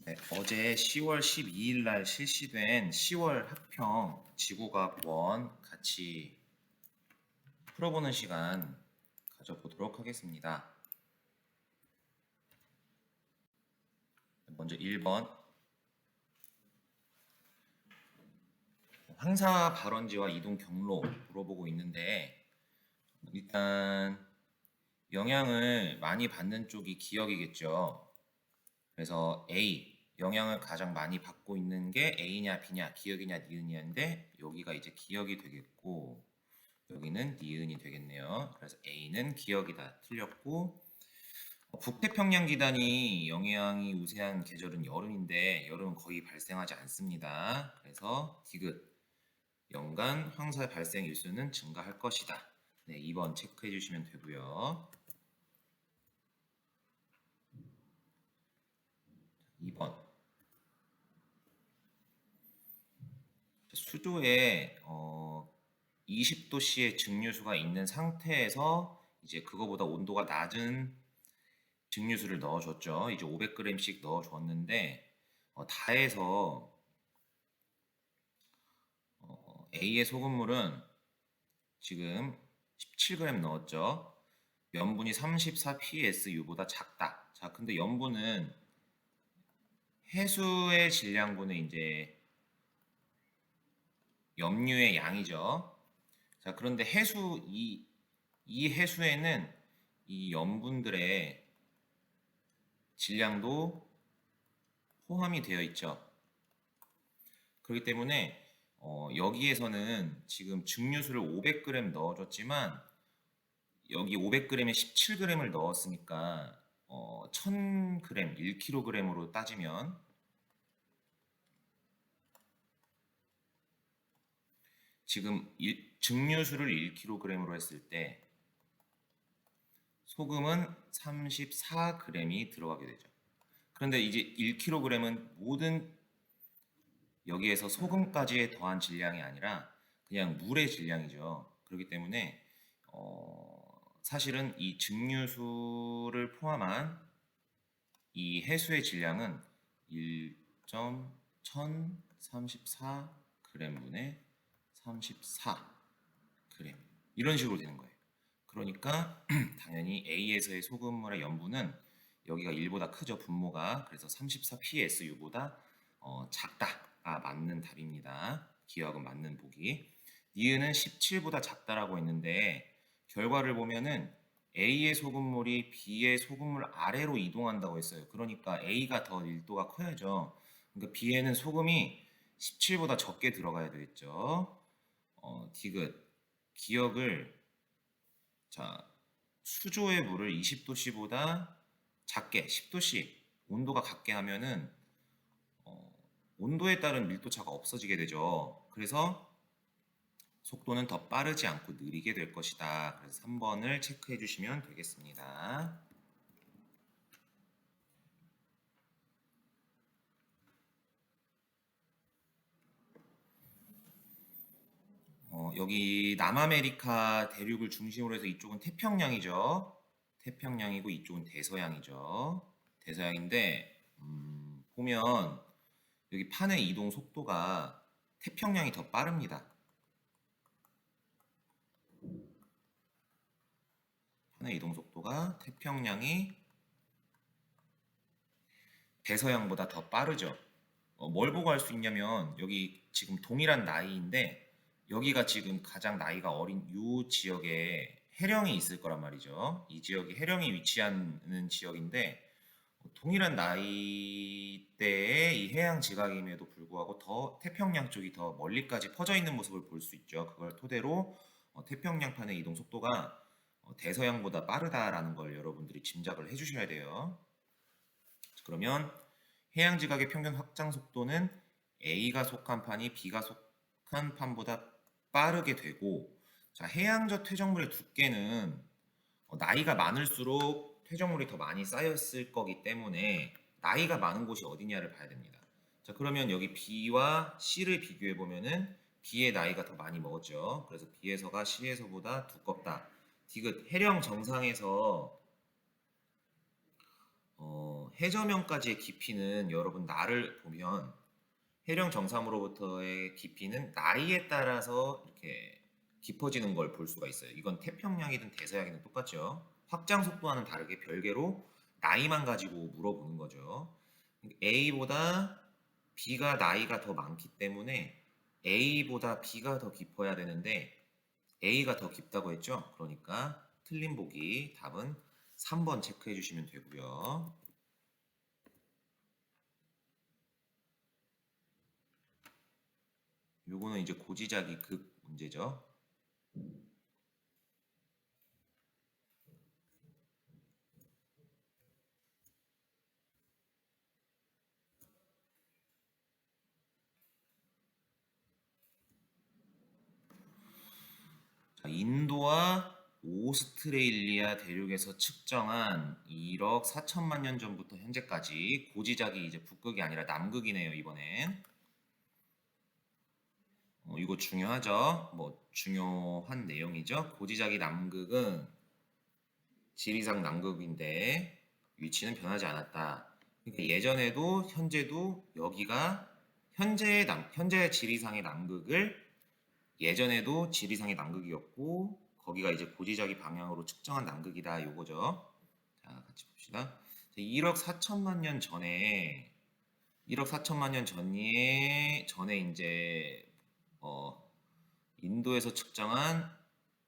네, 어제 10월 12일 날 실시된 10월 학평 지구과학 1 같이 풀어보는 시간 가져보도록 하겠습니다. 먼저 1번 황사 발원지와 이동 경로 물어보고 있는데 일단 영향을 많이 받는 쪽이 기억이겠죠. 그래서 A 영향을 가장 많이 받고 있는 게 A냐 B냐 기억이냐 니은이냐인데 여기가 이제 기억이 되겠고 여기는 니은이 되겠네요. 그래서 A는 기억이다. 틀렸고 북태평양 기단이 영향이 우세한 계절은 여름인데 여름은 거의 발생하지 않습니다. 그래서 디귿 연간 황사 발생 일수는 증가할 것이다. 네, 2번 체크해 주시면 되고요. 2번 수조에 20도씨의 증류수가 있는 상태에서 이제 그거보다 온도가 낮은 증류수를 넣어줬죠. 이제 500g씩 넣어줬는데 다 해서 A의 소금물은 지금 17g 넣었죠. 염분이 34psu보다 작다. 자, 근데 염분은 해수의 질량분의 이제 염류의 양이죠. 자, 그런데 이 해수에는 이 염분들의 질량도 포함이 되어 있죠. 그렇기 때문에 여기에서는 지금 증류수를 500g 넣어줬지만 여기 500g에 17g을 넣었으니까 1000g, 1kg으로 따지면 지금 증류수를 1kg으로 했을 때 소금은 34g이 들어가게 되죠. 그런데 이제 1kg은 모든 여기에서 소금까지 더한 질량이 아니라 그냥 물의 질량이죠. 그렇기 때문에 사실은 이 증류수를 포함한 이 해수의 질량은 1.1034g분의 34g 이런 식으로 되는 거예요. 그러니까 당연히 A에서의 소금물의 염분은 여기가 1보다 크죠, 분모가. 그래서 34psu보다 작다가 맞는 답입니다. 기억은 맞는 보기. 니은은 17보다 작다라고 했는데 결과를 보면은 A의 소금물이 B의 소금물 아래로 이동한다고 했어요. 그러니까 A가 더 밀도가 커야죠. 그러니까 B에는 소금이 17보다 적게 들어가야 되겠죠. 디귿 기억을 자 수조의 물을 20도씨보다 작게 10도씨 온도가 같게 하면은 온도에 따른 밀도 차가 없어지게 되죠. 그래서 속도는 더 빠르지 않고 느리게 될 것이다. 그래서 3번을 체크해 주시면 되겠습니다. 여기 남아메리카 대륙을 중심으로 해서 이쪽은 태평양이죠. 태평양이고 이쪽은 대서양이죠. 대서양인데 보면 여기 판의 이동 속도가 태평양이 더 빠릅니다. 판의 이동 속도가 태평양이 대서양보다 더 빠르죠. 뭘 보고 알 수 있냐면 여기 지금 동일한 나이인데 여기가 지금 가장 나이가 어린 이 지역에 해령이 있을 거란 말이죠. 이 지역이 해령이 위치하는 지역인데 동일한 나이대의 이 해양 지각임에도 불구하고 더 태평양 쪽이 더 멀리까지 퍼져 있는 모습을 볼 수 있죠. 그걸 토대로 태평양판의 이동 속도가 대서양보다 빠르다라는 걸 여러분들이 짐작을 해주셔야 돼요. 그러면 해양 지각의 평균 확장 속도는 A가 속한 판이 B가 속한 판보다 빠르게 되고, 자, 해양저 퇴적물의 두께는 나이가 많을수록 퇴적물이 더 많이 쌓였을 거기 때문에 나이가 많은 곳이 어디냐를 봐야 됩니다. 자, 그러면 여기 B와 C를 비교해 보면은 B의 나이가 더 많이 먹었죠. 그래서 B에서가 C에서보다 두껍다. 디귿 해령 정상에서 해저면까지의 깊이는 여러분 나를 보면 해령 정상으로부터의 깊이는 나이에 따라서 이렇게 깊어지는 걸 볼 수가 있어요. 이건 태평양이든 대서양이든 똑같죠. 확장 속도와는 다르게 별개로 나이만 가지고 물어보는 거죠. A보다 B가 나이가 더 많기 때문에 A보다 B가 더 깊어야 되는데 A가 더 깊다고 했죠. 그러니까 틀린 보기 답은 3번 체크해 주시면 되고요. 요거는 이제 고지자기 극 문제죠. 자, 인도와 오스트레일리아 대륙에서 측정한 1억 4천만 년 전부터 현재까지 고지작이 이제 북극이 아니라 남극이네요, 이번엔. 이거 중요하죠? 뭐 중요한 내용이죠. 고지작이 남극은 지리상 남극인데 위치는 변하지 않았다. 그러니까 예전에도 현재도 여기가 현재 지리상의 남극을 예전에도 지리상의 남극이었고 거기가 이제 고지자기 방향으로 측정한 남극이다 요거죠. 자, 같이 봅시다. 1억 4천만 년 전에 1억 4천만 년 전에 이제 인도에서 측정한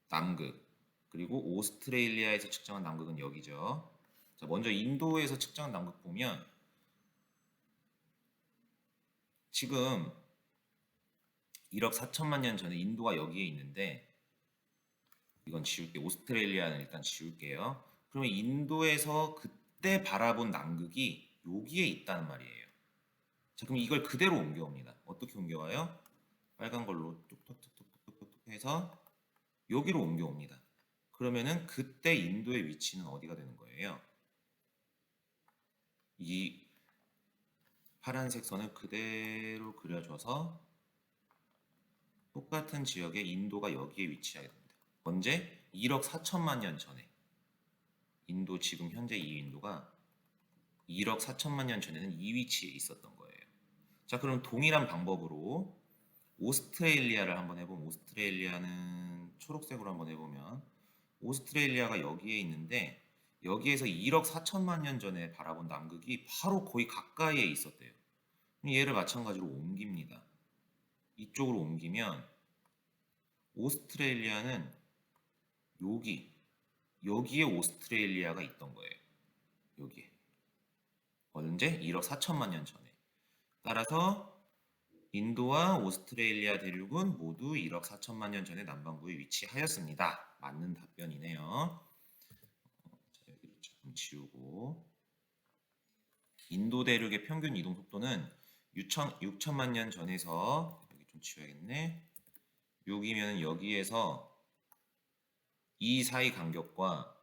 남극 그리고 오스트레일리아에서 측정한 남극은 여기죠. 자, 먼저 인도에서 측정한 남극 보면 지금 1억 4천만 년 전에 인도가 여기에 있는데 이건 지울게요. 오스트레일리아는 일단 지울게요. 그러면 인도에서 그때 바라본 남극이 여기에 있다는 말이에요. 자, 그럼 이걸 그대로 옮겨옵니다. 어떻게 옮겨와요? 빨간 걸로 뚝뚝뚝뚝뚝뚝 해서 여기로 옮겨옵니다. 그러면은 그때 인도의 위치는 어디가 되는 거예요? 이 파란색 선을 그대로 그려줘서 똑같은 지역에 인도가 여기에 위치하게 됩니다. 언제? 1억 4천만 년 전에. 인도 지금 현재 이 인도가 1억 4천만 년 전에는 이 위치에 있었던 거예요. 자, 그럼 동일한 방법으로 오스트레일리아를 한번 해보면 오스트레일리아는 초록색으로 한번 해보면 오스트레일리아가 여기에 있는데 여기에서 1억 4천만 년 전에 바라본 남극이 바로 거의 가까이에 있었대요. 얘를 마찬가지로 옮깁니다. 이쪽으로 옮기면 오스트레일리아는 여기에 오스트레일리아가 있던 거예요. 여기에. 언제? 1억 4천만 년 전에. 따라서 인도와 오스트레일리아 대륙은 모두 1억 4천만 년 전에 남반구에 위치하였습니다. 맞는 답변이네요. 자, 여기를 조금 지우고 인도 대륙의 평균 이동 속도는 6천만 년 전에서 여기 좀 지워야겠네. 6이면 여기에서 이 사이 간격과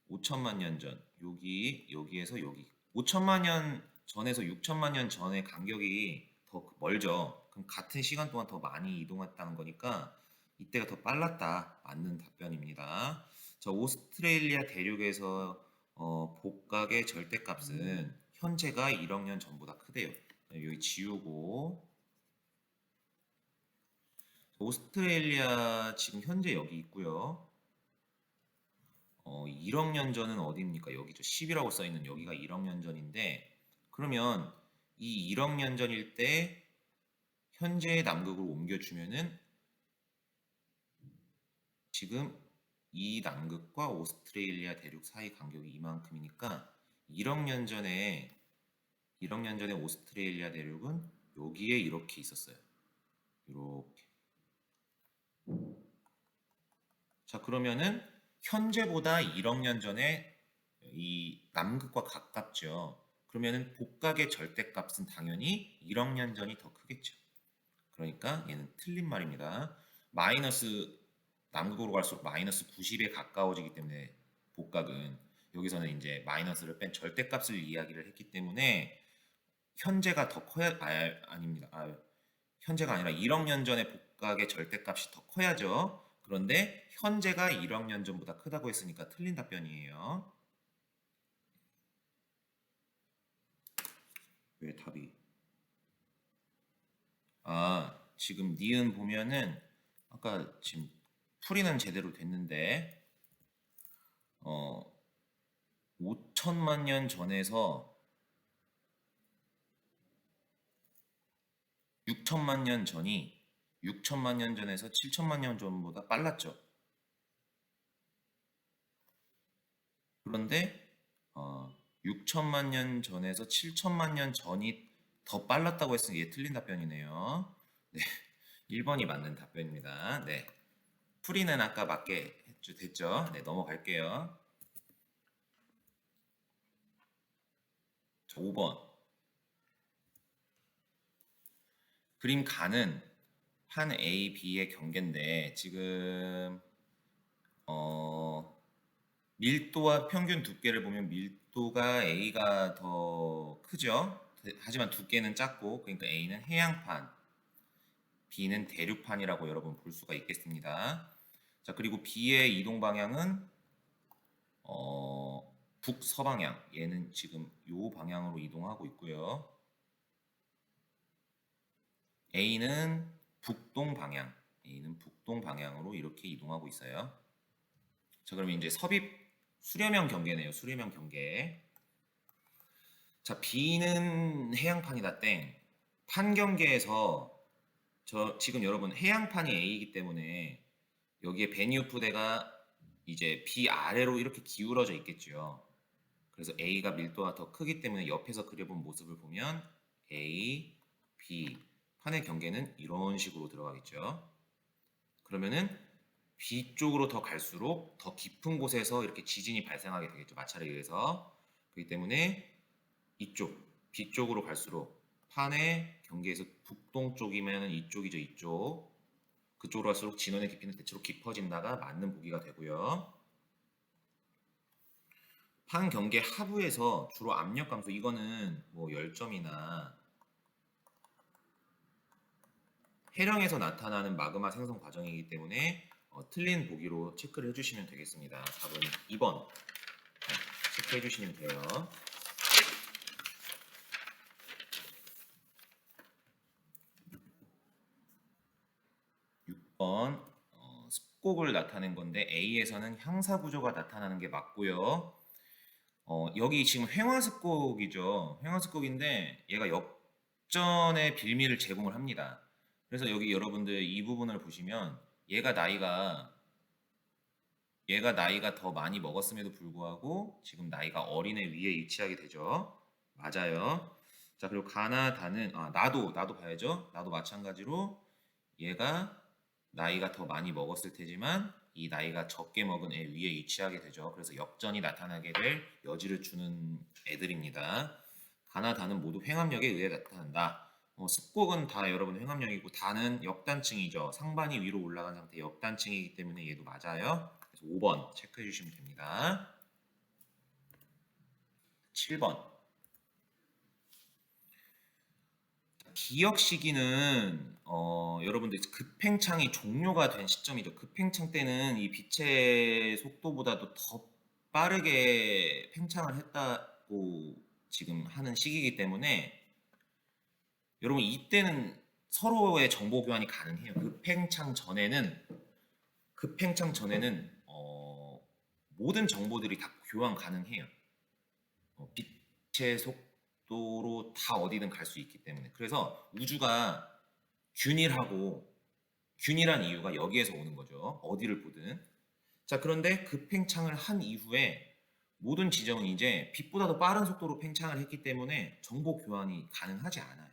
5천만 년 전, 여기에서 여기 5천만 년 전에서 6천만 년 전의 간격이 더 멀죠. 그럼 같은 시간 동안 더 많이 이동했다는 거니까 이때가 더 빨랐다. 맞는 답변입니다. 자, 오스트레일리아 대륙에서 복각의 절대값은 현재가 1억 년 전보다 크대요. 여기 지우고 오스트레일리아 지금 현재 여기 있고요. 1억 년 전은 어디입니까? 여기죠. 10이라고 써있는 여기가 1억 년 전인데 그러면 이 1억 년 전일 때 현재의 남극으로 옮겨주면은 지금 이 남극과 오스트레일리아 대륙 사이 간격이 이만큼이니까 1억 년 전에 오스트레일리아 대륙은 여기에 이렇게 있었어요. 이렇게. 자, 그러면은 현재보다 1억 년 전에 이 남극과 가깝죠. 그러면은 복각의 절대값은 당연히 1억 년 전이 더 크겠죠. 그러니까 얘는 틀린 말입니다. 마이너스 남극으로 갈수록 마이너스 90에 가까워지기 때문에 복각은 여기서는 이제 마이너스를 뺀 절대값을 이야기를 했기 때문에 현재가 더 커야 아닙니다. 현재가 아니라 1억 년 전에 복각의 절대값이 더 커야죠. 그런데 현재가 1억 년 전보다 크다고 했으니까 틀린 답변이에요. 왜 답이 지금 니은 보면은 아까 지금 풀이는 제대로 됐는데 5천만 년 전에서 6천만 년 전이 6천만 년 전에서 7천만 년 전보다 빨랐죠. 그런데 6천만 년 전에서 7천만 년 전이 더 빨랐다고 했으니 얘 틀린 답변이네요. 네, 1번이 맞는 답변입니다. 네, 풀이는 아까 맞게 됐죠. 네, 넘어갈게요. 자, 5번. 그림 가는 판 A, B의 경계인데 지금 밀도와 평균 두께를 보면 밀도가 A가 더 크죠. 하지만 두께는 작고 그러니까 A는 해양판, B는 대륙판이라고 여러분 볼 수가 있겠습니다. 자, 그리고 B의 이동 방향은 북서방향. 얘는 지금 요 방향으로 이동하고 있고요. A는 북동 방향. A는 북동 방향으로 이렇게 이동하고 있어요. 자, 그러면 이제 섭입 수렴형 경계네요. 수렴형 경계. 자, B는 해양판이다 땡. 판 경계에서 지금 여러분 해양판이 A이기 때문에 여기에 베니우프대가 이제 B 아래로 이렇게 기울어져 있겠죠. 그래서 A가 밀도가 더 크기 때문에 옆에서 그려본 모습을 보면 A, B 판의 경계는 이런 식으로 들어가겠죠. 그러면은 B 쪽으로 더 갈수록 더 깊은 곳에서 이렇게 지진이 발생하게 되겠죠. 마찰에 의해서. 그렇기 때문에 이쪽 B 쪽으로 갈수록 판의 경계에서 북동쪽이면 이쪽이죠. 이쪽. 그쪽으로 갈수록 진원의 깊이는 대체로 깊어진다가 맞는 보기가 되고요. 판 경계 하부에서 주로 압력 감소 이거는 뭐 열점이나 해령에서 나타나는 마그마 생성 과정이기 때문에 틀린 보기로 체크를 해주시면 되겠습니다. 답은 2번 체크해 주시면 돼요. 6번 습곡을 나타낸 건데 A에서는 향사 구조가 나타나는 게 맞고요. 여기 지금 횡화습곡이죠. 횡화습곡인데 얘가 역전의 빌미를 제공을 합니다. 그래서 여기 여러분들 이 부분을 보시면 얘가 나이가 더 많이 먹었음에도 불구하고 지금 나이가 어린애 위에 위치하게 되죠. 맞아요. 자, 그리고 가나다는 나도 봐야죠. 나도 마찬가지로 얘가 나이가 더 많이 먹었을 테지만 이 나이가 적게 먹은 애 위에 위치하게 되죠. 그래서 역전이 나타나게 될 여지를 주는 애들입니다. 가나다는 모두 횡압력에 의해 나타난다. 습곡은 다 여러분 횡압력이고 다는 역단층이죠. 상반이 위로 올라간 상태 역단층이기 때문에 얘도 맞아요. 그래서 5번 체크해 주시면 됩니다. 7번 기억 시기는 여러분들 급팽창이 종료가 된 시점이죠. 급팽창 때는 이 빛의 속도보다도 더 빠르게 팽창을 했다고 지금 하는 시기이기 때문에 여러분 이때는 서로의 정보 교환이 가능해요. 급팽창 전에는 모든 정보들이 다 교환 가능해요. 빛의 속도로 다 어디든 갈 수 있기 때문에. 그래서 우주가 균일한 이유가 여기에서 오는 거죠. 어디를 보든. 자, 그런데 급팽창을 한 이후에 모든 지점은 이제 빛보다 더 빠른 속도로 팽창을 했기 때문에 정보 교환이 가능하지 않아요.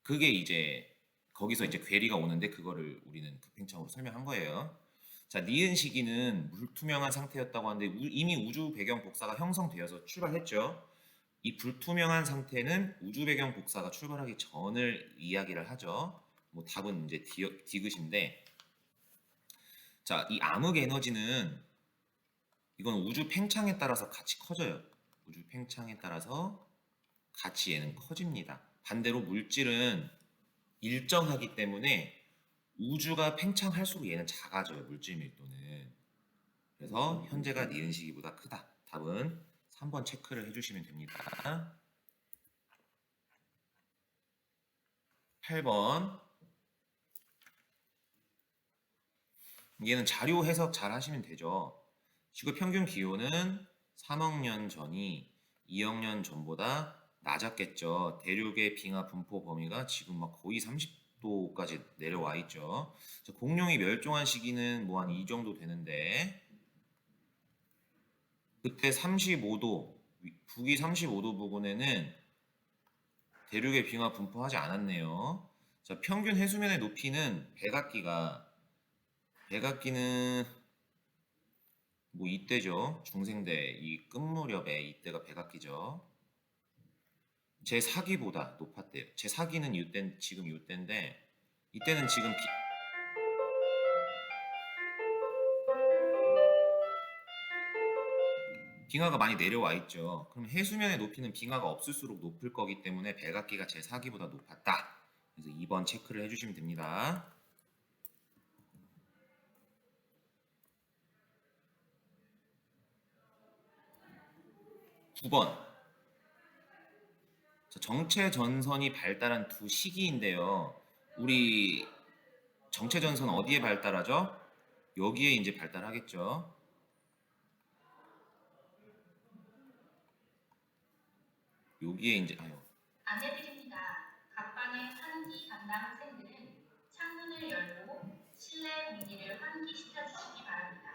그게 이제 거기서 이제 괴리가 오는데 그거를 우리는 급팽창으로 설명한 거예요. 자, 니은 시기는 물투명한 상태였다고 하는데 이미 우주 배경 복사가 형성되어서 출발했죠. 이 불투명한 상태는 우주 배경 복사가 출발하기 전을 이야기를 하죠. 뭐 답은 이제 디귿인데, 자, 이 암흑 에너지는 이건 우주 팽창에 따라서 같이 커져요. 우주 팽창에 따라서 같이 얘는 커집니다. 반대로 물질은 일정하기 때문에 우주가 팽창할수록 얘는 작아져요. 물질 밀도는. 그래서 현재가 니은 시기보다 크다. 답은 3번 체크를 해주시면 됩니다. 8번. 얘는 자료 해석 잘 하시면 되죠. 지구 평균 기온은 3억 년 전이 2억 년 전보다 낮았겠죠. 대륙의 빙하 분포 범위가 지금 막 거의 30도까지 내려와 있죠. 공룡이 멸종한 시기는 뭐 한 이 정도 되는데, 그때 35도, 북위 35도 부근에는 대륙의 빙하 분포하지 않았네요. 자, 평균 해수면의 높이는 백악기는 뭐 이때죠. 중생대 이 끝무렵에 이때가 백악기죠. 제 4기보다 높았대요. 제 4기는 이때 지금 이때인데 이때는 지금 빙하가 많이 내려와 있죠. 그럼 해수면의 높이는 빙하가 없을수록 높을 거기 때문에 백악기가 제 4기보다 높았다. 그래서 2번 체크를 해주시면 됩니다. 9번. 정체 전선이 발달한 두 시기인데요. 우리 정체 전선 어디에 발달하죠? 여기에 이제 발달하겠죠. 여기에 이제 안내드립니다. 각반의 환기 담당 학생들은 창문을 열고 실내 공기를 환기시켜 주시기 바랍니다.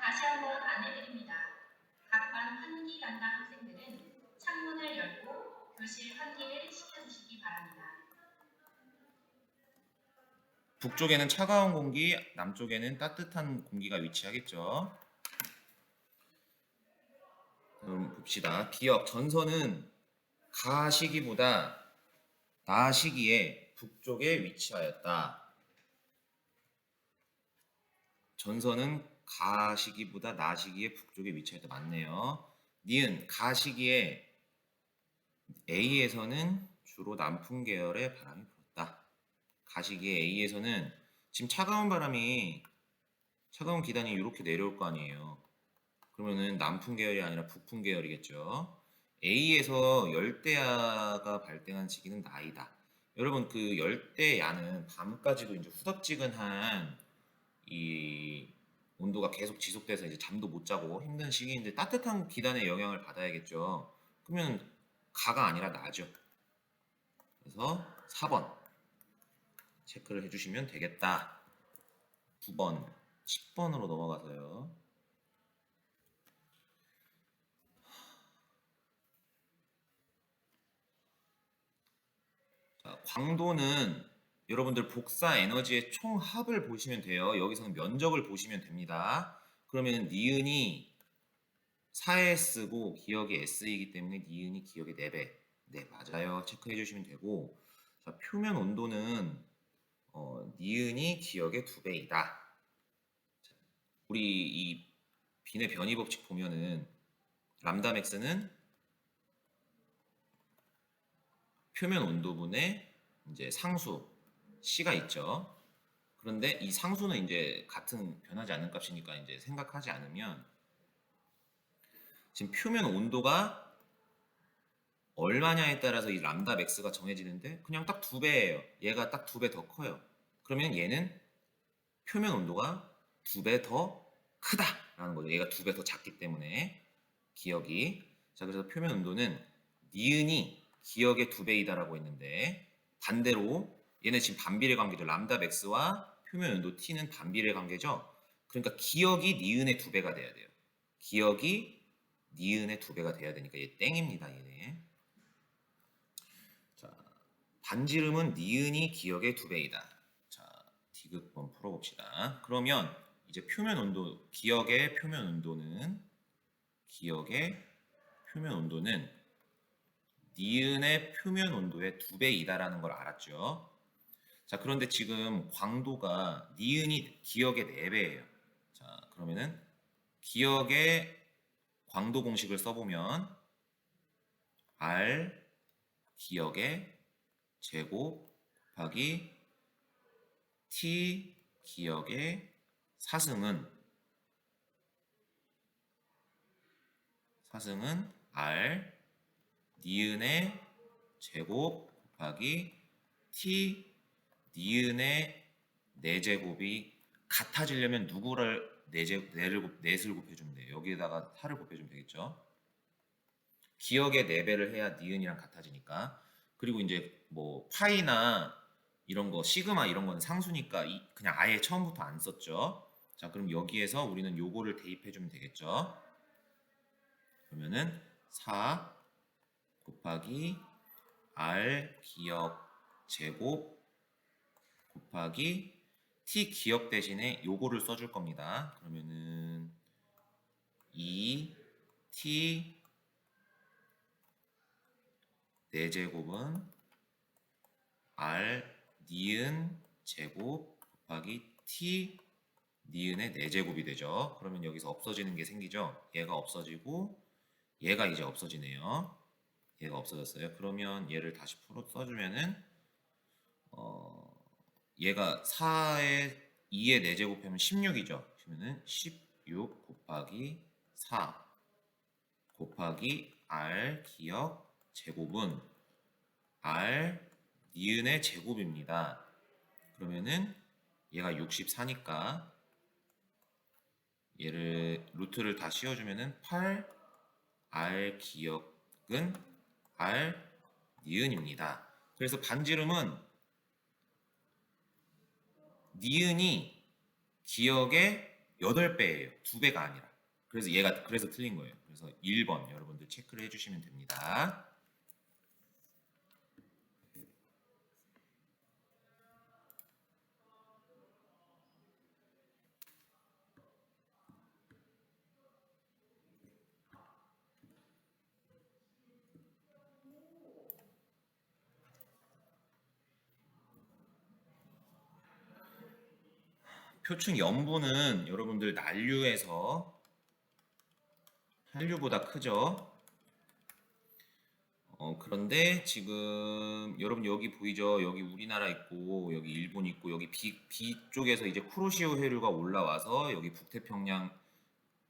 다시 한번 안내드립니다. 각반 환기 담당 학생들은 창문을 열고 교실 환기를 시켜주시기 바랍니다. 북쪽에는 차가운 공기, 남쪽에는 따뜻한 공기가 위치하겠죠. 그럼 봅시다. 기억 전선은 가 시기보다 나 시기에 북쪽에 위치하였다. 전선은 가 시기보다 나 시기에 북쪽에 위치하였다. 맞네요. 니은 가 시기에 A에서는 주로 남풍 계열의 바람이 불었다. 가 시기에 A에서는 지금 차가운 기단이 이렇게 내려올 거 아니에요. 그러면은 남풍 계열이 아니라 북풍 계열이겠죠. A에서 열대야가 발생한 시기는 나이다. 여러분 그 열대야는 밤까지도 이제 후덥지근한 이 온도가 계속 지속돼서 이제 잠도 못 자고 힘든 시기인데 따뜻한 기단의 영향을 받아야겠죠. 그러면 가가 아니라 나죠. 그래서 4번 체크를 해주시면 되겠다. 9번, 10번으로 넘어가서요. 자, 광도는 여러분들 복사 에너지의 총합을 보시면 돼요. 여기서는 면적을 보시면 됩니다. 그러면 니은이 4S고 기억이 S이기 때문에 니은이 기억의 4배. 네, 맞아요. 체크해 주시면 되고, 자, 표면 온도는 니은이 기억의 2배이다. 우리 이 빈의 변이 법칙 보면은 람다 맥스는 표면 온도분의 이제 상수 C가 있죠. 그런데 이 상수는 이제 같은 변하지 않는 값이니까 이제 생각하지 않으면 지금 표면 온도가 얼마냐에 따라서 이 람다 맥스가 정해지는데 그냥 딱 2배예요. 얘가 딱 2배 더 커요. 그러면 얘는 표면 온도가 2배 더 크다라는 거죠. 얘가 2배 더 작기 때문에 기억이. 자, 그래서 표면 온도는 니은이 기억의 2배이다라고 했는데 반대로 얘네 지금 반비례 관계죠. 람다 맥스와 표면 온도 T는 반비례 관계죠. 그러니까 기억이 니은의 2배가 돼야 돼요. 기억이 니은의 2배가 돼야 되니까 얘 땡입니다. 얘네. 자, 반지름은 니은이 기억의 2배이다. 자, 디귿번 풀어봅시다. 그러면 이제 표면 온도, 기억의 표면 온도는 니은의 표면 온도의 2배이다라는 걸 알았죠. 자, 그런데 지금 광도가 니은이 기억의 4배예요. 자, 그러면은 기억의 광도 공식을 써보면 R 기억의 제곱 곱하기 T 기억의 사승은 R 니은의 제곱 곱하기 t 니은의 4제곱이 같아지려면 누구를 4를 곱해주면 돼요. 여기에다가 4를 곱해주면 되겠죠. 기억의 4배를 해야 니은이랑 같아지니까. 그리고 이제 뭐 파이나 이런 거 시그마 이런 건 상수니까 그냥 아예 처음부터 안 썼죠. 자, 그럼 여기에서 우리는 요거를 대입해주면 되겠죠. 그러면은 4 곱하기 r 기억 제곱 곱하기 t 기억 대신에 요거를 써줄 겁니다. 그러면은 2t 4제곱은 r 니은 제곱 곱하기 t 니은의 4제곱이 되죠. 그러면 여기서 없어지는 게 생기죠. 얘가 없어지고 얘가 이제 없어지네요. 얘가 없어졌어요. 그러면 얘를 다시 풀어 써주면은 얘가 4에 2의 4제곱 하면 16이죠. 그러면은 16 곱하기 4 곱하기 r 기억 제곱은 r 니은의 제곱입니다. 그러면은 얘가 64니까 얘를 루트를 다 씌워주면은 8 r 기억은 r 니은입니다. 그래서 반지름은 니은이 기억의 8배예요. 2배가 아니라. 그래서 얘가 그래서 틀린 거예요. 그래서 1번 여러분들 체크를 해주시면 됩니다. 표층 연분은 여러분들 난류에서 한류보다 크죠. 그런데 지금 여러분 여기 보이죠? 여기 우리나라 있고 여기 일본 있고 여기 B 쪽에서 이제 쿠로시오 해류가 올라와서 여기 북태평양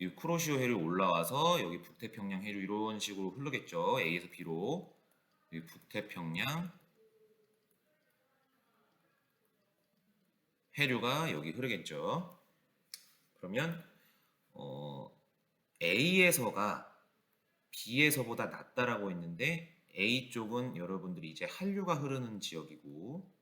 이 쿠로시오 해류 올라와서 여기 북태평양 해류 이런 식으로 흐르겠죠. A에서 B로 여기 북태평양 해류가 여기 흐르겠죠. 그러면 A에서가 B에서보다 낫다라고 했는데 A 쪽은 여러분들이 이제 한류가 흐르는 지역이고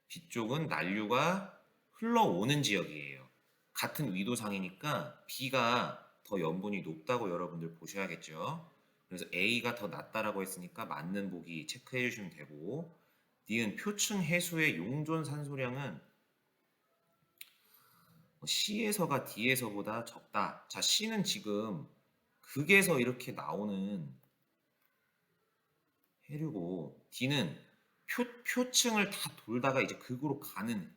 B 쪽은 난류가 흘러오는 지역이에요. 같은 위도상이니까 B가 더 염분이 높다고 여러분들 보셔야겠죠. 그래서 A가 더 낫다라고 했으니까 맞는 보기 체크해 주시면 되고 니은 표층 해수의 용존 산소량은 C에서가 D에서보다 적다. 자, C는 지금 극에서 이렇게 나오는 해류고 D는 표층을 다 돌다가 이제 극으로 가는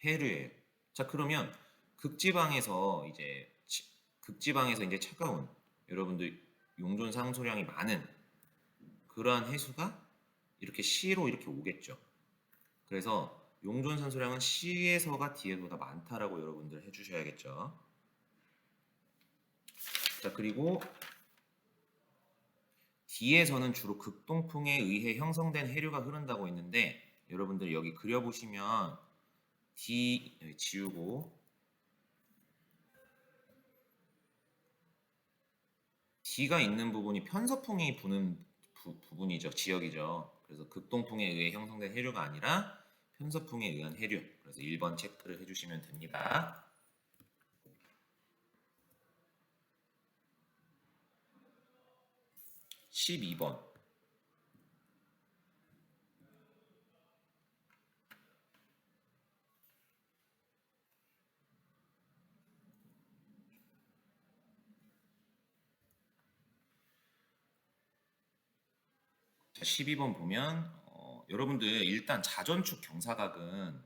해류예요. 자, 그러면 극지방에서 이제 차가운 여러분들 용존 상소량이 많은 그러한 해수가 이렇게 C로 이렇게 오겠죠. 그래서 용존 산소량은 C에서가 D에서보다 많다라고 여러분들 해주셔야겠죠. 자, 그리고 D에서는 주로 극동풍에 의해 형성된 해류가 흐른다고 했는데 여러분들 여기 그려보시면 D 여기 지우고 D가 있는 부분이 편서풍이 부는 부분이죠. 지역이죠. 그래서 극동풍에 의해 형성된 해류가 아니라 편서풍에 의한 해류. 그래서 1번 체크를 해주시면 됩니다. 12번. 자, 12번 보면 여러분들 일단 자전축 경사각은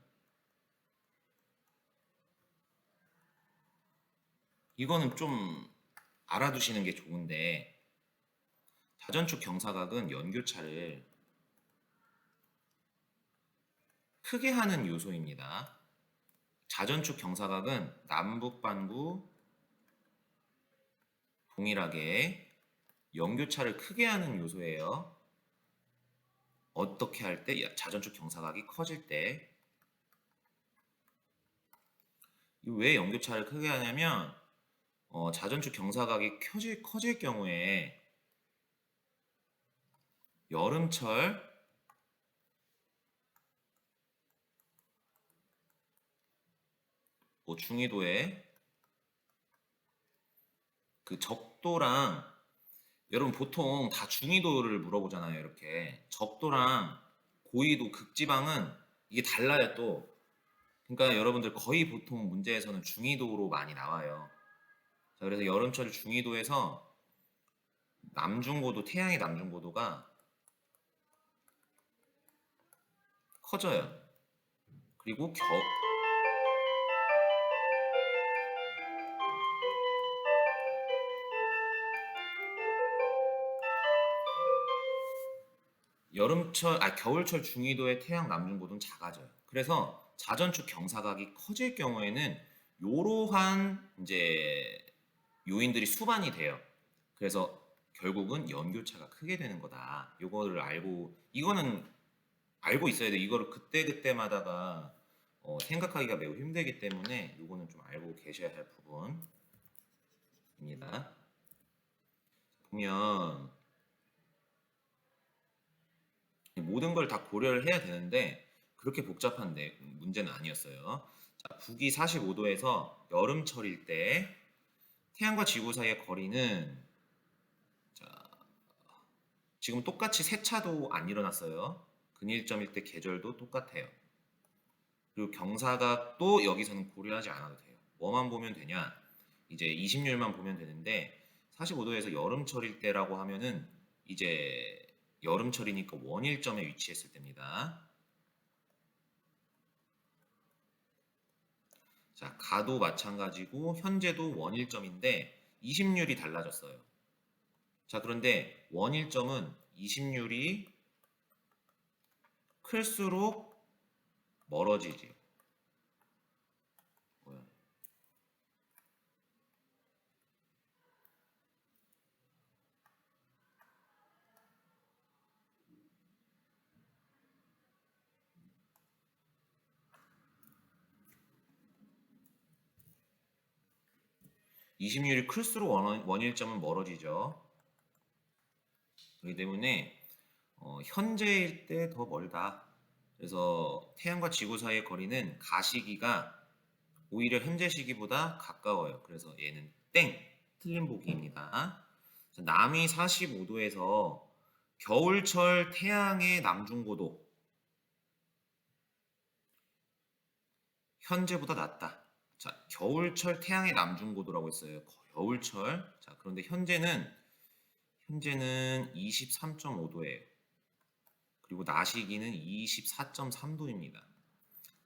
이거는 좀 알아두시는 게 좋은데 자전축 경사각은 연교차를 크게 하는 요소입니다. 자전축 경사각은 남북반구 동일하게 연교차를 크게 하는 요소예요. 어떻게 할 때? 자전축 경사각이 커질 때. 왜 연교차를 크게 하냐면 자전축 경사각이 커질 경우에 여름철 중위도에 그 적도랑, 여러분 보통 다 중위도를 물어보잖아요. 이렇게 적도랑 고위도 극지방은 이게 달라요 또. 그러니까 여러분들 거의 보통 문제에서는 중위도로 많이 나와요. 자, 그래서 여름철 중위도에서 남중고도, 태양의 남중고도가 커져요. 그리고 겨울철 중위도의 태양 남중고도는 작아져요. 그래서 자전축 경사각이 커질 경우에는 이러한 이제 요인들이 수반이 돼요. 그래서 결국은 연교차가 크게 되는 거다. 이거는 알고 있어야 돼. 이거를 그때마다가 생각하기가 매우 힘들기 때문에 이거는 좀 알고 계셔야 할 부분입니다. 보면 모든 걸 다 고려를 해야 되는데 그렇게 복잡한 문제는 아니었어요. 자, 북위 45도에서 여름철일 때 태양과 지구 사이의 거리는, 자, 지금 똑같이 세차도 안 일어났어요. 근일점일 때 계절도 똑같아요. 그리고 경사각도 여기서는 고려하지 않아도 돼요. 뭐만 보면 되냐? 이제 20률만 보면 되는데 45도에서 여름철일 때라고 하면은 이제 여름철이니까 원일점에 위치했을 때입니다. 자, 가도 마찬가지고 현재도 원일점인데 20률이 달라졌어요. 자, 그런데 원일점은 20률이 클수록 멀어지지요. 20률이 클수록 원일점은 멀어지죠. 그렇기 때문에 현재일 때 더 멀다. 그래서 태양과 지구 사이의 거리는 가시기가 오히려 현재 시기보다 가까워요. 그래서 얘는 땡! 틀린 보기입니다. 남위 45도에서 겨울철 태양의 남중고도 현재보다 낮다. 자, 겨울철 태양의 남중고도라고 했어요. 겨울철. 자, 그런데 현재는 23.5도예요. 그리고 낮 시기는 24.3도입니다.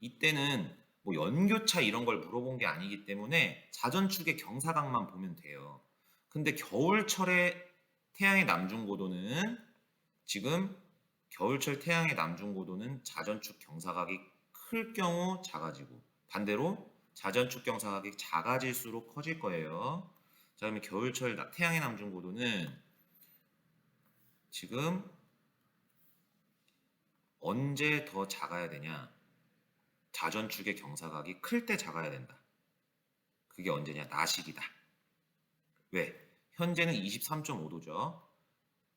이때는 뭐 연교차 이런 걸 물어본 게 아니기 때문에 자전축의 경사각만 보면 돼요. 근데 겨울철의 태양의 남중고도는, 지금 겨울철 태양의 남중고도는 자전축 경사각이 클 경우 작아지고, 반대로 자전축 경사각이 작아질수록 커질 거예요. 자, 그러면 겨울철 태양의 남중고도는 지금 언제 더 작아야 되냐? 자전축의 경사각이 클 때 작아야 된다. 그게 언제냐? 나시기다. 왜? 현재는 23.5도죠.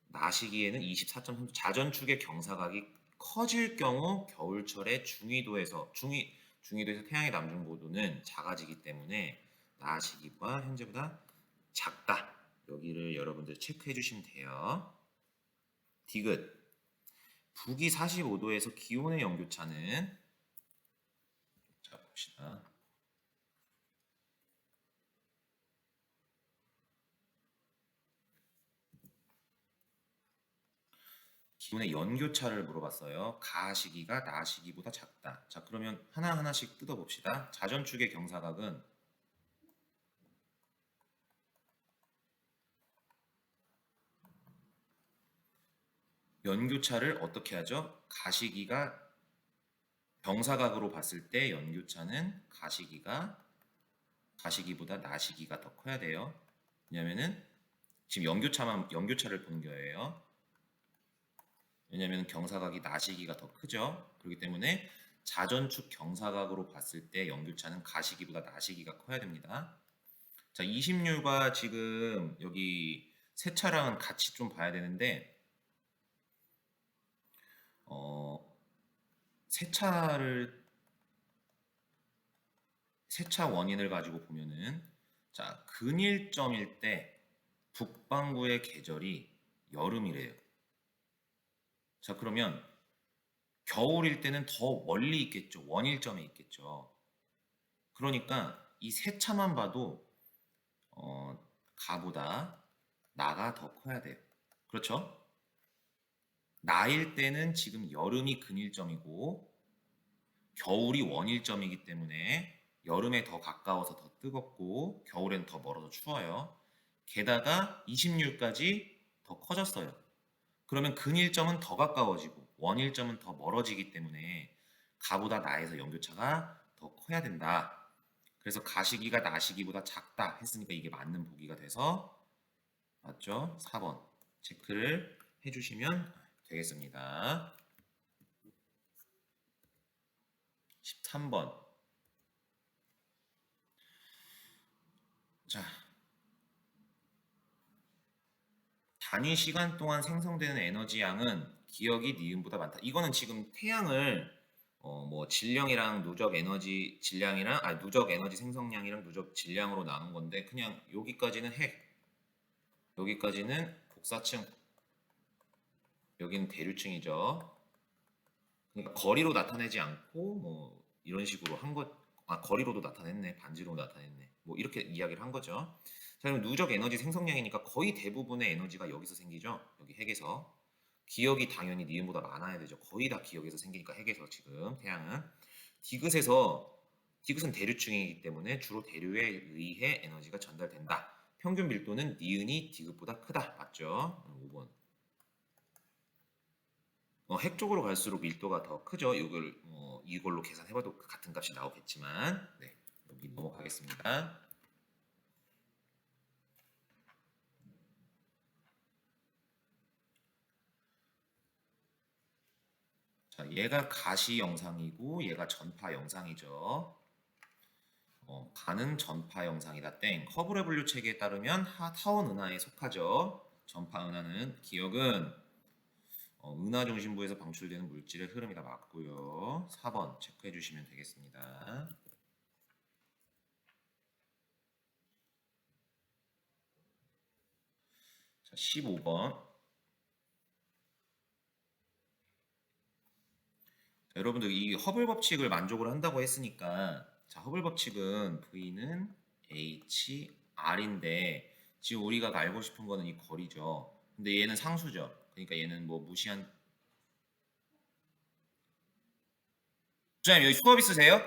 나시기에는 24.3도. 자전축의 경사각이 커질 경우 겨울철에 중위도에서 태양의 남중고도는 작아지기 때문에 나시기가 현재보다 작다. 여기를 여러분들 체크해 주시면 돼요. 디귿. 북위 45도에서 기온의 연교차는, 자 봅시다. 기온의 연교차를 물어봤어요. 가시기가 나시기보다 작다. 자, 그러면 하나하나씩 뜯어봅시다. 자전축의 경사각은 연교차를 어떻게 하죠? 경사각으로 봤을 때 연교차는 가시기보다 나시기가 더 커야 돼요. 왜냐면은 지금 연교차를 보는 거예요. 왜냐하면 경사각이 나시기가 더 크죠. 그렇기 때문에 자전축 경사각으로 봤을 때 연교차는 가시기보다 나시기가 커야 됩니다. 자, 20률과 지금 여기 세차랑은 같이 좀 봐야 되는데 세차 원인을 가지고 보면은 자, 근일점일 때 북반구의 계절이 여름이래요. 자, 그러면 겨울일 때는 더 멀리 있겠죠. 원일점에 있겠죠. 그러니까 이 세차만 봐도 가보다 나가 더 커야 돼요. 그렇죠? 나일 때는 지금 여름이 근일점이고 겨울이 원일점이기 때문에 여름에 더 가까워서 더 뜨겁고 겨울엔 더 멀어서 추워요. 게다가 20률까지 더 커졌어요. 그러면 근일점은 더 가까워지고 원일점은 더 멀어지기 때문에 가보다 나에서 연교차가 더 커야 된다. 그래서 가시기가 나시기보다 작다 했으니까 이게 맞는 보기가 돼서 맞죠? 4번 체크를 해주시면 되겠습니다. 13번. 자, 단위 시간 동안 생성되는 에너지 양은 기억이 니은보다 많다. 이거는 지금 태양을 뭐 질량이랑 누적 에너지 질량이랑 누적 에너지 생성량이랑 누적 질량으로 나눈 건데 그냥 여기까지는 핵, 여기까지는 복사층, 여기는 대류층이죠. 그러니까 거리로 나타내지 않고 뭐 이런 식으로 한 것, 거리로도 나타냈네, 반지로 나타냈네, 뭐 이렇게 이야기를 한 거죠. 자, 그럼 누적 에너지 생성량이니까 거의 대부분의 에너지가 여기서 생기죠. 여기 핵에서. 기억이 당연히 니은보다 많아야 되죠. 거의 다 기억에서 생기니까 핵에서 지금 태양은. 디귿은 대류층이기 때문에 주로 대류에 의해 에너지가 전달된다. 평균 밀도는 니은이 디귿보다 크다. 맞죠? 5번. 핵 쪽으로 갈수록 밀도가 더 크죠. 이걸로 계산해봐도 같은 값이 나오겠지만, 네, 여기 넘어가겠습니다. 자, 얘가 가시 영상이고 얘가 전파 영상이죠. 가는 전파 영상이다 땡. 허블의 분류 체계에 따르면 타원 은하에 속하죠. 전파 은하는 기억은 은하 중심부에서 방출되는 물질의 흐름이다 맞고요. 4번 체크해 주시면 되겠습니다. 자, 15번. 자, 여러분들 이 허블 법칙을 만족을 한다고 했으니까 자, 허블 법칙은 V는 HR인데 지금 우리가 알고 싶은 거는 이 거리죠. 근데 얘는 상수죠. 그러니까 얘는 뭐 무시한. 부장님 여기 수업 있으세요?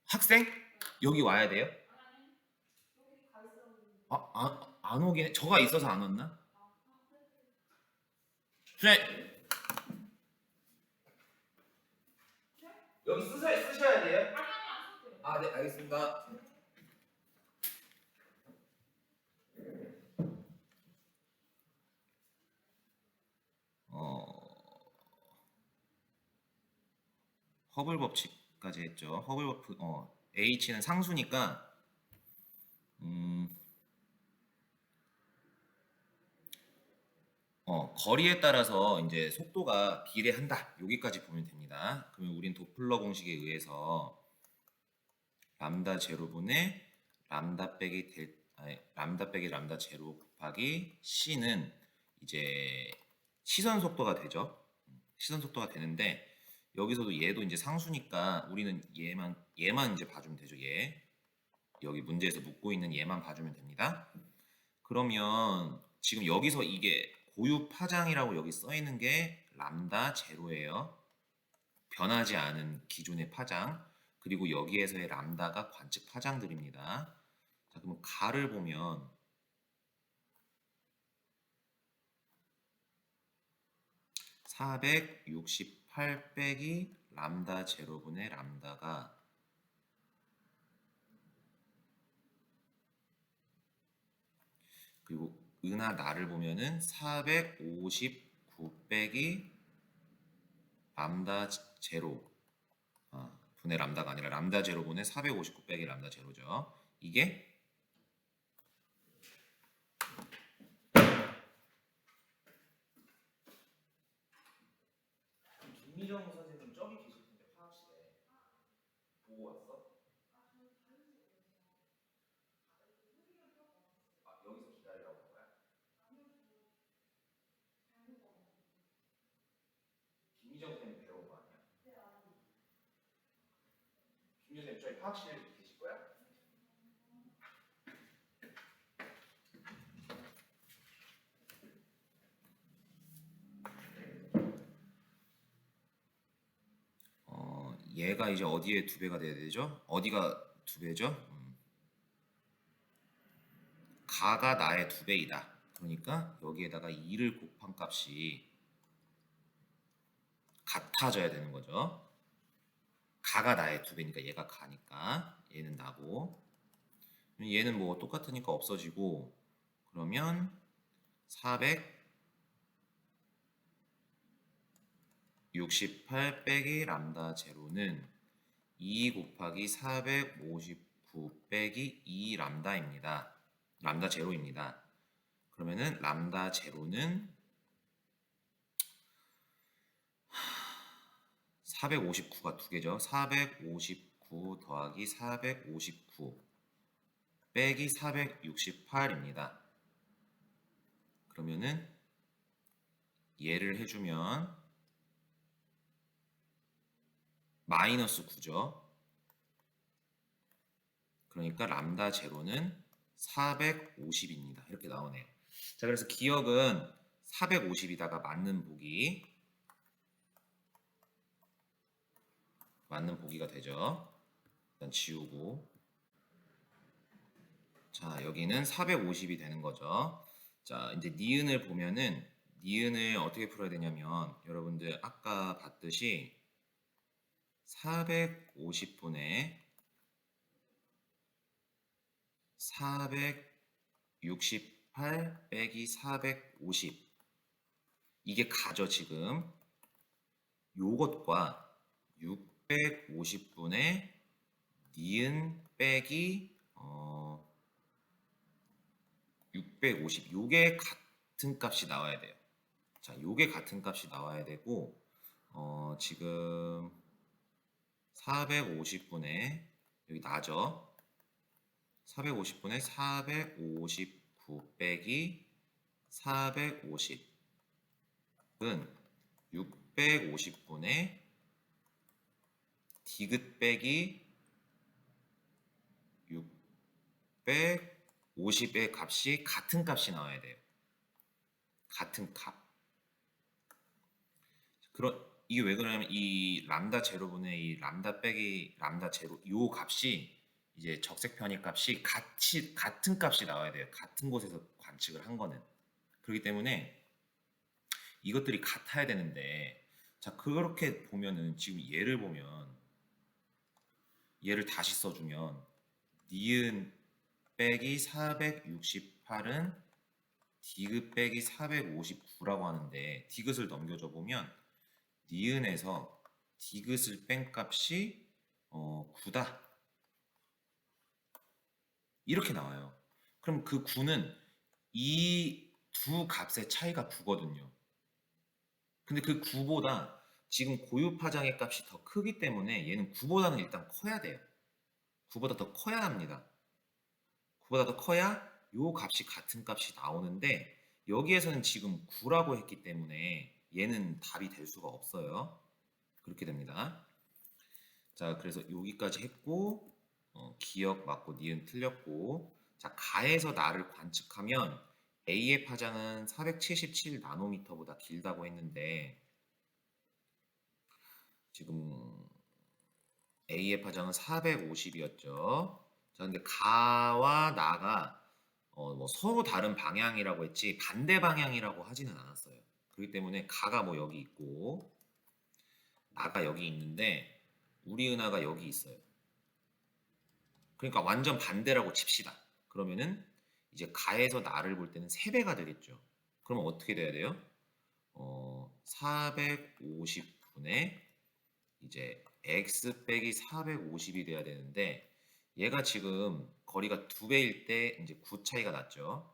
학생? 여기 와야 돼요? 안 오긴 해. 저가 있어서 안 왔나? 부장님 여기 쓰셔야 돼요? 네, 알겠습니다. 허블 법칙까지 했죠. 허블 법칙, H는 상수니까, 거리에 따라서 이제 속도가 비례한다. 여기까지 보면 됩니다. 그러면 우린 도플러 공식에 의해서 람다 제로분의 람다 빼기 람다 제로 곱하기 C는 이제 시선 속도가 되죠. 시선 속도가 되는데 여기서도 얘도 이제 상수니까 우리는 얘만 이제 봐주면 되죠. 얘 여기 문제에서 묻고 있는 얘만 봐주면 됩니다. 그러면 지금 여기서 이게 고유 파장이라고 여기 써 있는 게 람다 제로예요. 변하지 않은 기존의 파장. 그리고 여기에서의 람다가 관측 파장들입니다. 자, 그러면 가를 보면 468 빼기 람다 제로분의 람다가 그리고 은하 나를 보면은 459 빼기 람다 제로, 분의 람다가 아니라 람다 제로분의 459 빼기 람다 제로죠. 이게 김미정 선생님 저기 계실 텐데 화학실에 보고 왔어? 여기서 기다리라고 한 거야? 김미정 선생님 배운 거 아니야? 김미정 선생님 저기 화학실에 계실 거야? 얘가 이제 어디에 두 배가 돼야 되죠? 어디가 두 배죠? 가가 나의 두 배이다. 그러니까 여기에다가 2를 곱한 값이 같아져야 되는 거죠. 가가 나의 두 배니까 얘가 가니까 얘는 나고, 얘는 뭐 똑같으니까 없어지고, 그러면 468 빼기 람다 제로는 2 곱하기 459 빼기 2 람다입니다. 람다 제로입니다. 그러면은 람다 제로는 459가 두 개죠. 459 더하기 459 빼기 468입니다. 그러면은 얘를 해주면 마이너스 9죠. 그러니까 람다 제로는 450입니다. 이렇게 나오네요. 자, 그래서 기억은 450이다가 맞는 보기가 되죠. 일단 지우고, 자, 여기는 450이 되는 거죠. 자, 이제 니은을 보면은 니은을 어떻게 풀어야 되냐면 여러분들 아까 봤듯이 450분의 468 빼기 450, 이게 가죠. 지금 요것과 650분의 니은 빼기 650, 요게 같은 값이 나와야 돼요. 자, 요게 같은 값이 나와야 되고, 지금 450분의 여기 나죠. 450분의 459 빼기 450은 650분의 디귿 빼기 650의 값이 같은 값이 나와야 돼요. 같은 값. 이게 왜 그러냐면 이 람다 제로분의 이 람다 빼기 람다 제로 요 값이 이제 적색 편의 값이 같은 값이 나와야 돼요. 같은 곳에서 관측을 한 거는. 그렇기 때문에 이것들이 같아야 되는데, 자, 그렇게 보면은 지금 얘를 보면 얘를 다시 써주면 니은 빼기 468은 디귿 빼기 459라고 하는데, 디귿을 넘겨줘 보면 니은에서 디귿을 뺀 값이 9다. 이렇게 나와요. 그럼 그 9는 이 두 값의 차이가 9거든요. 근데 그 9보다 지금 고유 파장의 값이 더 크기 때문에 얘는 9보다는 일단 커야 돼요. 9보다 더 커야 합니다. 9보다 더 커야 요 값이 같은 값이 나오는데, 여기에서는 지금 9라고 했기 때문에 얘는 답이 될 수가 없어요. 그렇게 됩니다. 자, 그래서 여기까지 했고, 기억 맞고 니은 틀렸고, 자, 가에서 나를 관측하면 A의 파장은 477 나노미터보다 길다고 했는데, 지금 A의 파장은 450이었죠. 자, 근데 가와 나가 뭐 서로 다른 방향이라고 했지 반대 방향이라고 하지는 않았어요. 그렇기 때문에 가가 뭐 여기 있고 나가 여기 있는데 우리 은하가 여기 있어요. 그러니까 완전 반대라고 칩시다. 그러면은 이제 가에서 나를 볼 때는 3배가 되겠죠. 그러면 어떻게 돼야 돼요? 450분의 이제 x 빼기 450이 돼야 되는데 얘가 지금 거리가 2배일 때 이제 9 차이가 났죠.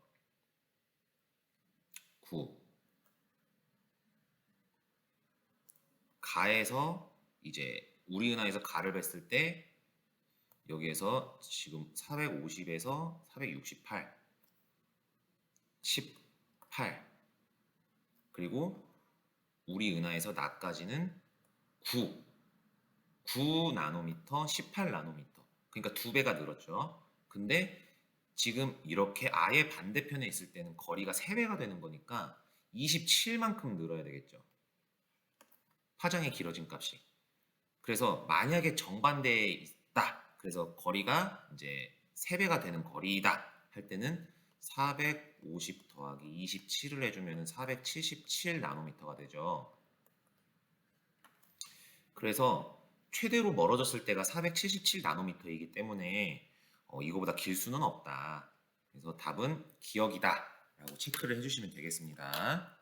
9. 가에서 이제 우리 은하에서 가를 뺐을 때 여기에서 지금 450에서 468 18 그리고 우리 은하에서 나까지는 9 나노미터 18 나노미터 그러니까 2배가 늘었죠. 근데 지금 이렇게 아예 반대편에 있을 때는 거리가 3배가 되는 거니까 27만큼 늘어야 되겠죠. 파장이 길어진 값이. 그래서 만약에 정반대에 있다. 그래서 거리가 이제 3배가 되는 거리다 할 때는 450 더하기 27을 해주면 477 나노미터가 되죠. 그래서 최대로 멀어졌을 때가 477 나노미터이기 때문에 이거보다 길 수는 없다. 그래서 답은 기억이다 라고 체크를 해주시면 되겠습니다.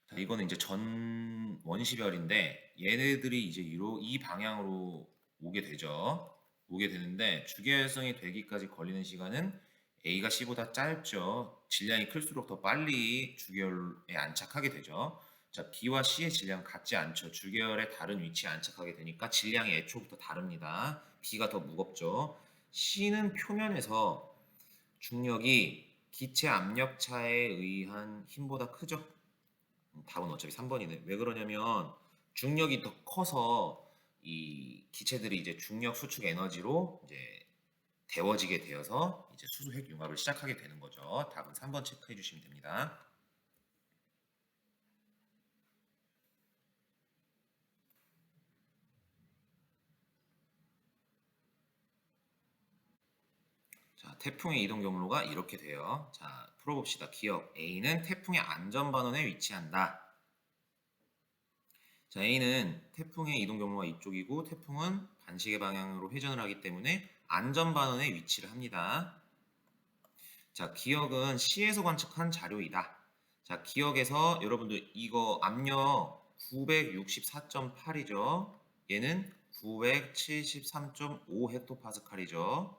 자, 이거는 이제 전 원시별인데 얘네들이 이제 이 방향으로 오게 되죠. 오게 되는데 주기혈성이 되기까지 걸리는 시간은 A가 C보다 짧죠. 질량이 클수록 더 빨리 주기혈에 안착하게 되죠. 자, B와 C의 질량 같지 않죠. 주기혈의 다른 위치에 안착하게 되니까 질량이 애초부터 다릅니다. B가 더 무겁죠. C는 표면에서 중력이 기체 압력 차에 의한 힘보다 크죠. 답은 어차피 3번이네. 왜 그러냐면 중력이 더 커서 이 기체들이 이제 중력 수축 에너지로 이제 데워지게 되어서 이제 수소 핵 융합을 시작하게 되는 거죠. 답은 3번 체크해 주시면 됩니다. 자, 태풍의 이동 경로가 이렇게 돼요. 자, 풀어봅시다. 기억 A는 태풍의 안전반원에 위치한다. 자, A는 태풍의 이동 경로가 이쪽이고 태풍은 반시계 방향으로 회전을 하기 때문에 안전반원에 위치를 합니다. 자, 기억은 C에서 관측한 자료이다. 자, 기억에서 여러분들 이거 압력 964.8이죠. 얘는 973.5 헥토파스칼이죠.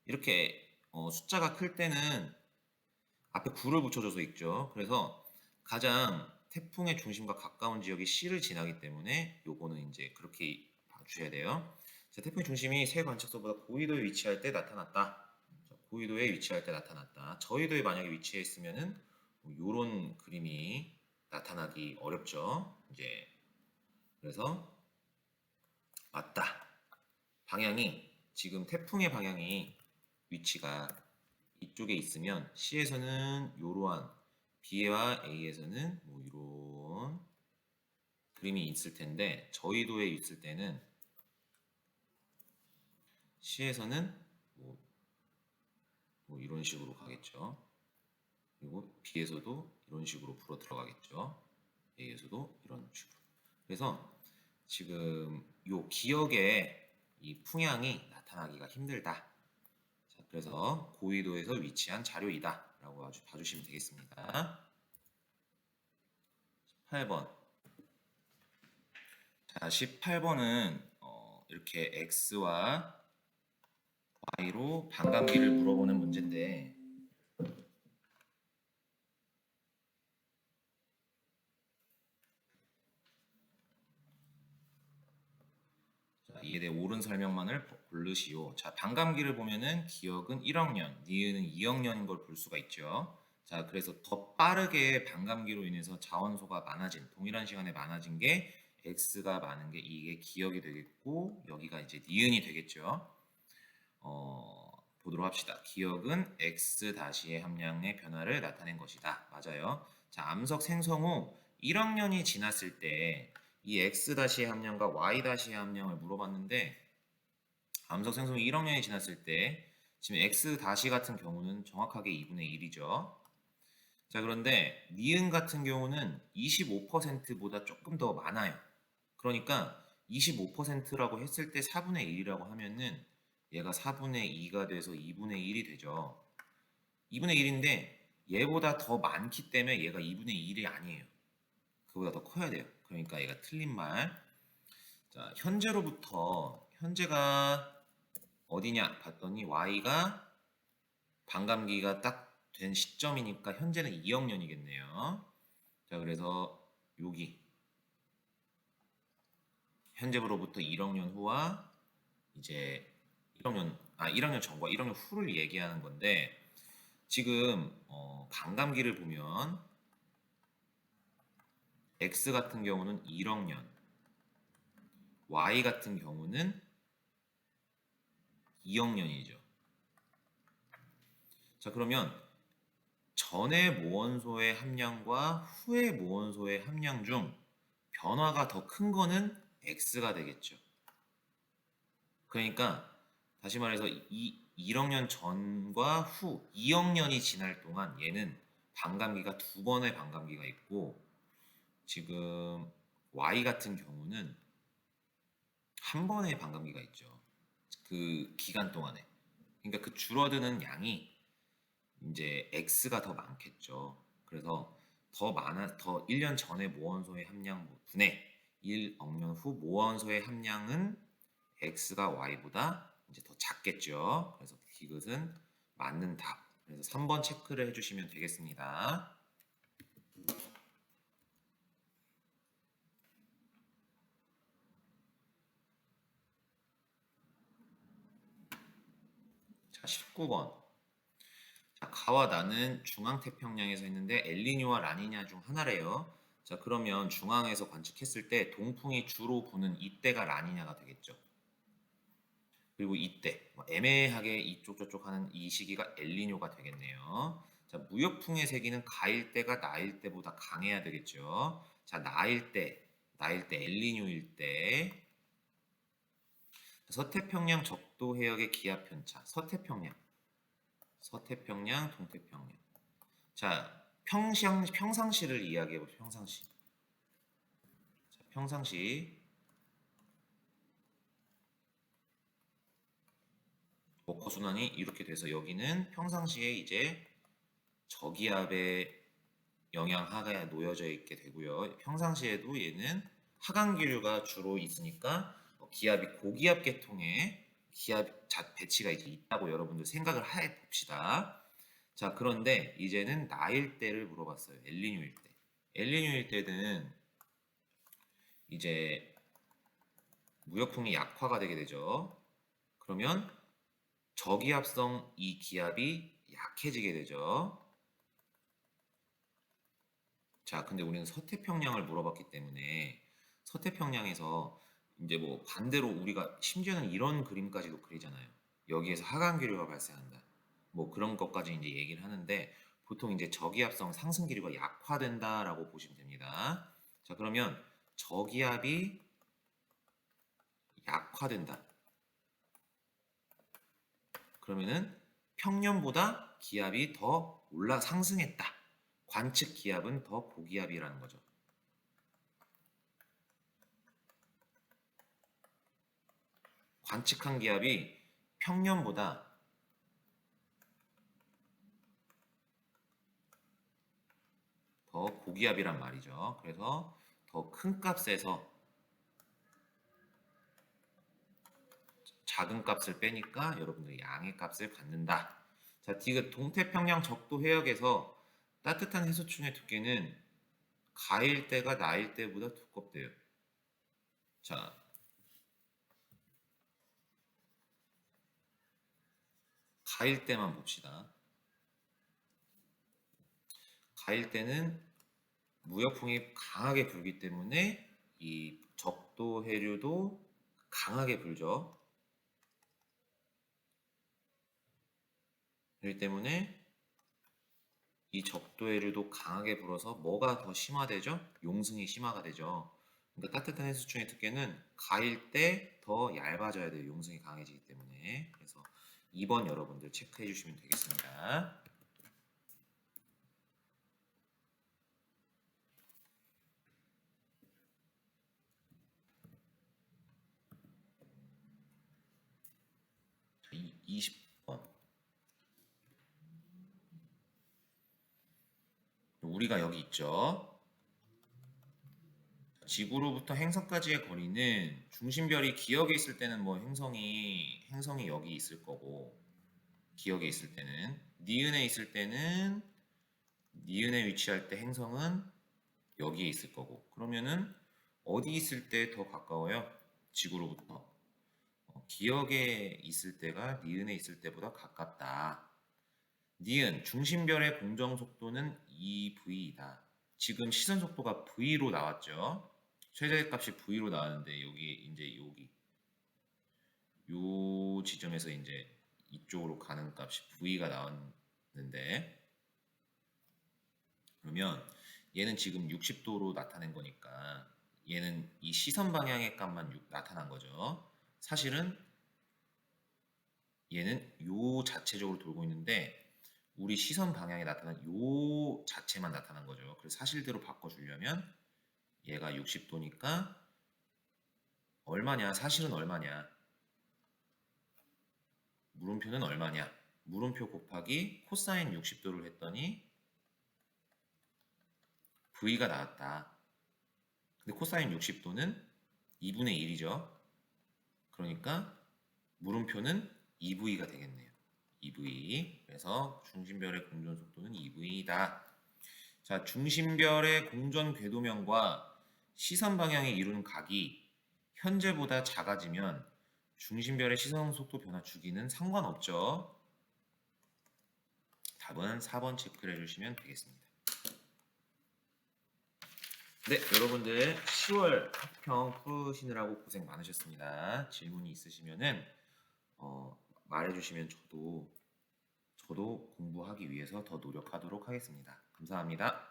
이렇게 숫자가 클 때는 앞에 9를 붙여줘서 있죠. 그래서 가장 태풍의 중심과 가까운 지역이 C를 지나기 때문에 요거는 이제 그렇게 봐주셔야 돼요. 자, 태풍의 중심이 세 관측소보다 고위도에 위치할 때 나타났다. 자, 고위도에 위치할 때 나타났다. 저위도에 만약에 위치해 있으면은 요런 그림이 나타나기 어렵죠. 이제 그래서 맞다. 방향이 지금 태풍의 방향이 위치가 이쪽에 있으면 C에서는 이러한 B와 A에서는 뭐 이런 그림이 있을 텐데 저위도에 있을 때는 C에서는 뭐 이런 식으로 가겠죠. 그리고 B에서도 이런 식으로 불어 들어가겠죠. A에서도 이런 식으로. 그래서 지금 요 기억에 이 풍향이 나타나기가 힘들다. 자, 그래서 고위도에서 위치한 자료이다 라고 아주 봐주시면 되겠습니다. 18번. 자, 18번은 이렇게 X와 Y로 반감기를 물어보는 문제인데 자, 이에 대해 옳은 설명만을 고르시오. 자, 반감기를 보면은 기억은 1억 년, 니은은 2억 년인 걸 볼 수가 있죠. 자, 그래서 더 빠르게 반감기로 인해서 자원소가 많아진, 동일한 시간에 많아진 게 X가 많은 게 이게 기억이 되겠고, 여기가 이제 니은이 되겠죠. 보도록 합시다. 기억은 X-의 함량의 변화를 나타낸 것이다. 맞아요. 자, 암석 생성 후 1억 년이 지났을 때 이 X-의 함량과 Y-의 함량을 물어봤는데 암석 생성 후 1억 년이 지났을 때 지금 X- 같은 경우는 정확하게 2분의 1이죠. 자, 그런데 니은 같은 경우는 25%보다 조금 더 많아요. 그러니까 25%라고 했을 때 4분의 1이라고 하면은 얘가 4분의 2가 돼서 2분의 1이 되죠. 2분의 1인데 얘보다 더 많기 때문에 얘가 2분의 1이 아니에요. 그보다 더 커야 돼요. 그러니까 얘가 틀린 말. 자, 현재가 어디냐 봤더니 y가 반감기가 딱 된 시점이니까 현재는 2억 년이겠네요. 자, 그래서 여기 현재로부터 1억 년 후와 이제 1억 년 전과 1억 년 후를 얘기하는 건데 지금 반감기를 보면 x 같은 경우는 1억 년, y 같은 경우는 2억 년이죠. 자, 그러면 전의 모원소의 함량과 후의 모원소의 함량 중 변화가 더 큰 거는 x가 되겠죠. 그러니까 다시 말해서 1억 년 전과 후 2억 년이 지날 동안 얘는 반감기가 두 번의 반감기가 있고 지금 y 같은 경우는 한 번의 반감기가 있죠. 그 기간 동안에. 그러니까 그 줄어드는 양이 이제 x가 더 많겠죠. 그래서 더 1년 전의 모원소의 함량 분의 1억 년 후 모원소의 함량은 x가 y보다 이제 더 작겠죠. 그래서 디귿은 맞는 답. 그래서 3번 체크를 해주시면 되겠습니다. 자, 19번. 자, 가와 나는 중앙태평양에서 있는데 엘니뇨와 라니냐 중 하나래요. 자, 그러면 중앙에서 관측했을 때 동풍이 주로 부는 이때가 라니냐가 되겠죠. 그리고 이때 애매하게 이쪽 저쪽 하는 이 시기가 엘니뇨가 되겠네요. 자, 무역풍의 세기는 가일 때가 나일 때보다 강해야 되겠죠. 자, 나일 때 엘니뇨일 때 서태평양 적도 해역의 기압 편차, 서태평양, 동태평양. 자, 평상시를 이야기해 보죠. 평상시. 자, 평상시. 먹고순환이 이렇게 돼서 여기는 평상시에 이제 저기압의 영향하가 놓여져 있게 되고요. 평상시에도 얘는 하강기류가 주로 있으니까 기압이 고기압 계통의 기압 배치가 이제 있다고 여러분들 생각을 해 봅시다. 자, 그런데 이제는 나일 때를 물어봤어요. 엘니뇨일 때. 엘니뇨일 때는 이제 무역풍이 약화가 되게 되죠. 그러면 저기압성 이 기압이 약해지게 되죠. 자, 근데 우리는 서태평양을 물어봤기 때문에 서태평양에서 이제 뭐 반대로 우리가 심지어는 이런 그림까지도 그리잖아요. 여기에서 하강기류가 발생한다. 뭐 그런 것까지 이제 얘기를 하는데 보통 이제 저기압성 상승기류가 약화된다라고 보시면 됩니다. 자, 그러면 저기압이 약화된다. 그러면은 평년보다 기압이 더 상승했다. 관측 기압은 더 고기압이라는 거죠. 관측한 기압이 평년보다 더 고기압이란 말이죠. 그래서 더 큰 값에서 작은 값을 빼니까 여러분들 양의 값을 갖는다. 자, 디귿 동태평양 적도 해역에서 따뜻한 해수층의 두께는 가일 때가 나일 때보다 두껍대요. 자, 가일 때만 봅시다. 가일 때는 무역풍이 강하게 불기 때문에 이 적도 해류도 강하게 불죠. 그렇기 때문에 이 적도 해류도 강하게 불어서 뭐가 더 심화되죠? 용승이 심화가 되죠. 그러니까 따뜻한 해수층의 두께는 가일 때 더 얇아져야 돼요. 용승이 강해지기 때문에. 그래서 2번 여러분들 체크해 주시면 되겠습니다. 20번. 우리가 여기 있죠. 지구로부터 행성까지의 거리는 중심별이 기역에 있을 때는 뭐 행성이 여기 있을 거고, 기역에 있을 때는 니은에 있을 때는 니은에 위치할 때 행성은 여기에 있을 거고, 그러면은 어디 있을 때 더 가까워요? 지구로부터. 기역에 있을 때가 니은에 있을 때보다 가깝다. 니은 중심별의 공정 속도는 2v이다. 지금 시선 속도가 v로 나왔죠. 최대값이 v로 나왔는데 여기 이제 여기 요 지점에서 이제 이쪽으로 가는 값이 v가 나왔는데, 그러면 얘는 지금 60도로 나타낸 거니까 얘는 이 시선 방향의 값만 나타난 거죠. 사실은 얘는 요 자체적으로 돌고 있는데 우리 시선 방향에 나타난 요 자체만 나타난 거죠. 그래서 사실대로 바꿔주려면 얘가 60도니까 얼마냐? 사실은 얼마냐? 물음표는 얼마냐? 물음표 곱하기 코사인 60도를 했더니 V가 나왔다. 근데 코사인 60도는 2분의 1이죠. 그러니까 물음표는 2V가 되겠네요. 2V. 그래서 중심별의 공전 속도는 2V다. 자, 중심별의 공전 궤도면과 시선 방향이 이루는 각이 현재보다 작아지면 중심별의 시선 속도 변화 주기는 상관없죠. 답은 4번 체크를 해주시면 되겠습니다. 네, 여러분들 10월 학평 푸시느라고 고생 많으셨습니다. 질문이 있으시면은 말해주시면 저도 공부하기 위해서 더 노력하도록 하겠습니다. 감사합니다.